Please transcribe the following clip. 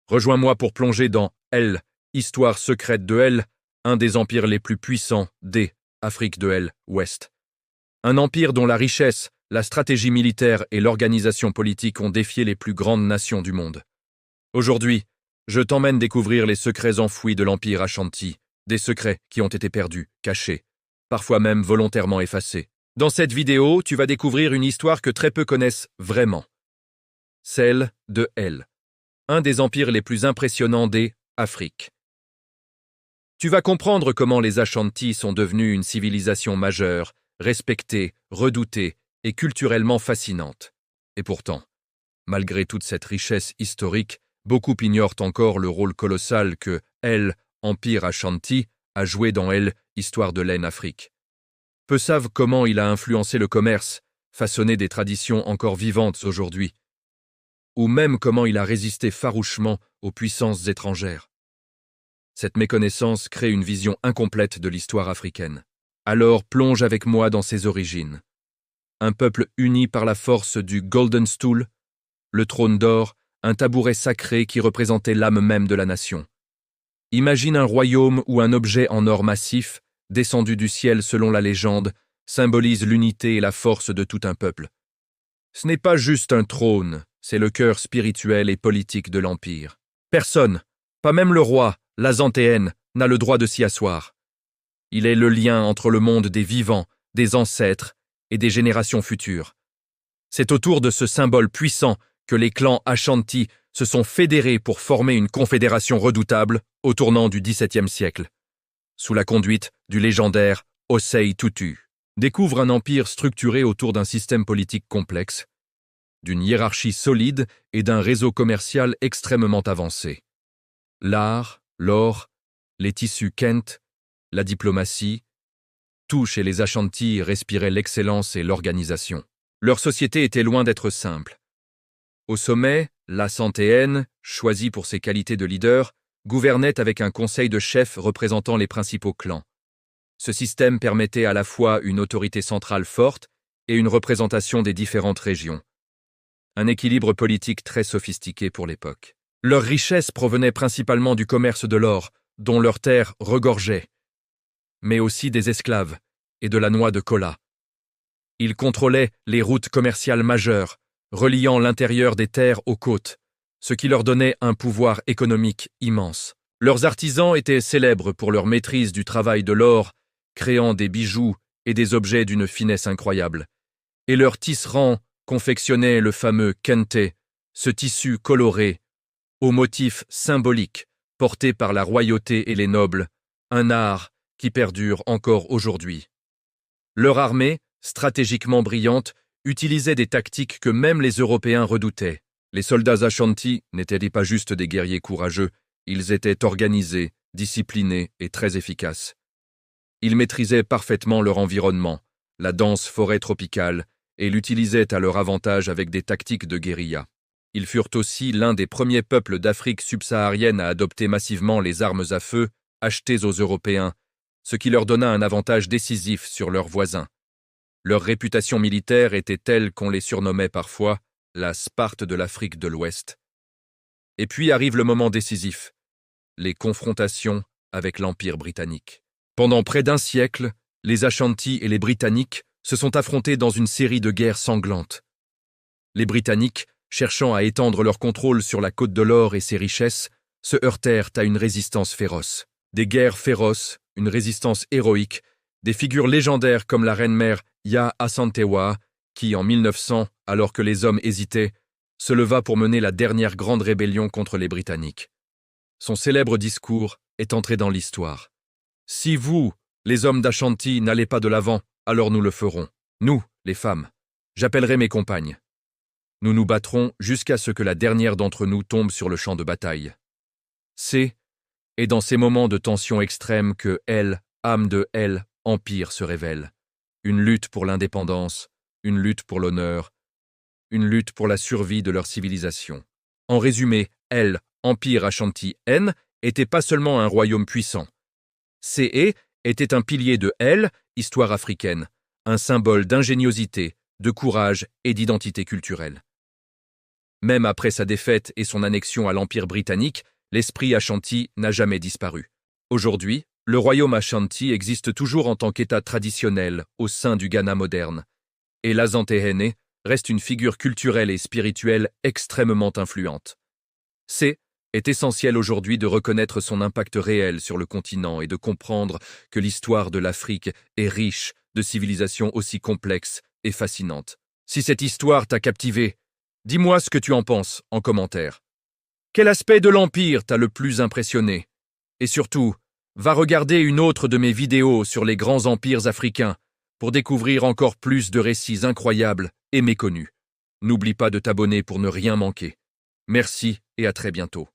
Rejoins-moi pour plonger dans El, histoire secrète de El, un des empires les plus puissants des Afrique de l'Ouest. Un empire dont la richesse, la stratégie militaire et l'organisation politique ont défié les plus grandes nations du monde. Aujourd'hui, je t'emmène découvrir les secrets enfouis de l'empire Ashanti, des secrets qui ont été perdus, cachés, parfois même volontairement effacés. Dans cette vidéo, tu vas découvrir une histoire que très peu connaissent vraiment. Celle de El, un des empires les plus impressionnants des Afriques. Tu vas comprendre comment les Ashanti sont devenus une civilisation majeure, respectée, redoutée et culturellement fascinante. Et pourtant, malgré toute cette richesse historique, beaucoup ignorent encore le rôle colossal que El, empire Ashanti, a joué dans El, histoire de l'Afrique. Peu savent comment il a influencé le commerce, façonné des traditions encore vivantes aujourd'hui, ou même comment il a résisté farouchement aux puissances étrangères. Cette méconnaissance crée une vision incomplète de l'histoire africaine. Alors plonge avec moi dans ses origines. Un peuple uni par la force du Golden Stool, le trône d'or, un tabouret sacré qui représentait l'âme même de la nation. Imagine un royaume où un objet en or massif, descendu du ciel selon la légende, symbolise l'unité et la force de tout un peuple. Ce n'est pas juste un trône, c'est le cœur spirituel et politique de l'empire. Personne, pas même le roi, l'Azantéenne, n'a le droit de s'y asseoir. Il est le lien entre le monde des vivants, des ancêtres et des générations futures. C'est autour de ce symbole puissant que les clans Ashanti se sont fédérés pour former une confédération redoutable au tournant du XVIIe siècle, sous la conduite du légendaire Osei Tutu. Découvre un empire structuré autour d'un système politique complexe, d'une hiérarchie solide et d'un réseau commercial extrêmement avancé. L'art, l'or, les tissus Kent, la diplomatie, tout chez les Ashanti respirait l'excellence et l'organisation. Leur société était loin d'être simple. Au sommet, l'Azantéenne, choisie pour ses qualités de leader, gouvernait avec un conseil de chefs représentant les principaux clans. Ce système permettait à la fois une autorité centrale forte et une représentation des différentes régions. Un équilibre politique très sophistiqué pour l'époque. Leur richesse provenait principalement du commerce de l'or, dont leurs terres regorgeaient, mais aussi des esclaves et de la noix de cola. Ils contrôlaient les routes commerciales majeures, reliant l'intérieur des terres aux côtes, ce qui leur donnait un pouvoir économique immense. Leurs artisans étaient célèbres pour leur maîtrise du travail de l'or, créant des bijoux et des objets d'une finesse incroyable. Et leurs tisserands confectionnaient le fameux kente, ce tissu coloré, aux motifs symboliques, porté par la royauté et les nobles, un art qui perdure encore aujourd'hui. Leur armée, stratégiquement brillante, utilisait des tactiques que même les Européens redoutaient. Les soldats Ashanti n'étaient pas juste des guerriers courageux, ils étaient organisés, disciplinés et très efficaces. Ils maîtrisaient parfaitement leur environnement, la dense forêt tropicale, et l'utilisaient à leur avantage avec des tactiques de guérilla. Ils furent aussi l'un des premiers peuples d'Afrique subsaharienne à adopter massivement les armes à feu achetées aux Européens, ce qui leur donna un avantage décisif sur leurs voisins. Leur réputation militaire était telle qu'on les surnommait parfois la Sparte de l'Afrique de l'Ouest. Et puis arrive le moment décisif, les confrontations avec l'Empire britannique. Pendant près d'un siècle, les Ashanti et les Britanniques se sont affrontés dans une série de guerres sanglantes. Les Britanniques, cherchant à étendre leur contrôle sur la Côte de l'Or et ses richesses, se heurtèrent à une résistance féroce. Des guerres féroces, une résistance héroïque, des figures légendaires comme la reine-mère Ya Asantewa, qui, en 1900, alors que les hommes hésitaient, se leva pour mener la dernière grande rébellion contre les Britanniques. Son célèbre discours est entré dans l'histoire. « Si vous, les hommes d'Ashanti, n'allez pas de l'avant, alors nous le ferons. Nous, les femmes. J'appellerai mes compagnes. Nous nous battrons jusqu'à ce que la dernière d'entre nous tombe sur le champ de bataille. » C'est dans ces moments de tension extrême que El, âme de El, empire se révèle. Une lutte pour l'indépendance, une lutte pour l'honneur, une lutte pour la survie de leur civilisation. En résumé, El, empire Ashanti-N, était pas seulement un royaume puissant. CE était un pilier de El, histoire africaine, un symbole d'ingéniosité, de courage et d'identité culturelle. Même après sa défaite et son annexion à l'Empire britannique, l'esprit Ashanti n'a jamais disparu. Aujourd'hui, le royaume Ashanti existe toujours en tant qu'État traditionnel au sein du Ghana moderne. Et l'Asantehene reste une figure culturelle et spirituelle extrêmement influente. C'est essentiel aujourd'hui de reconnaître son impact réel sur le continent et de comprendre que l'histoire de l'Afrique est riche de civilisations aussi complexes et fascinantes. Si cette histoire t'a captivé, dis-moi ce que tu en penses en commentaire. Quel aspect de l'Empire t'a le plus impressionné? Et surtout, va regarder une autre de mes vidéos sur les grands empires africains pour découvrir encore plus de récits incroyables et méconnus. N'oublie pas de t'abonner pour ne rien manquer. Merci et à très bientôt.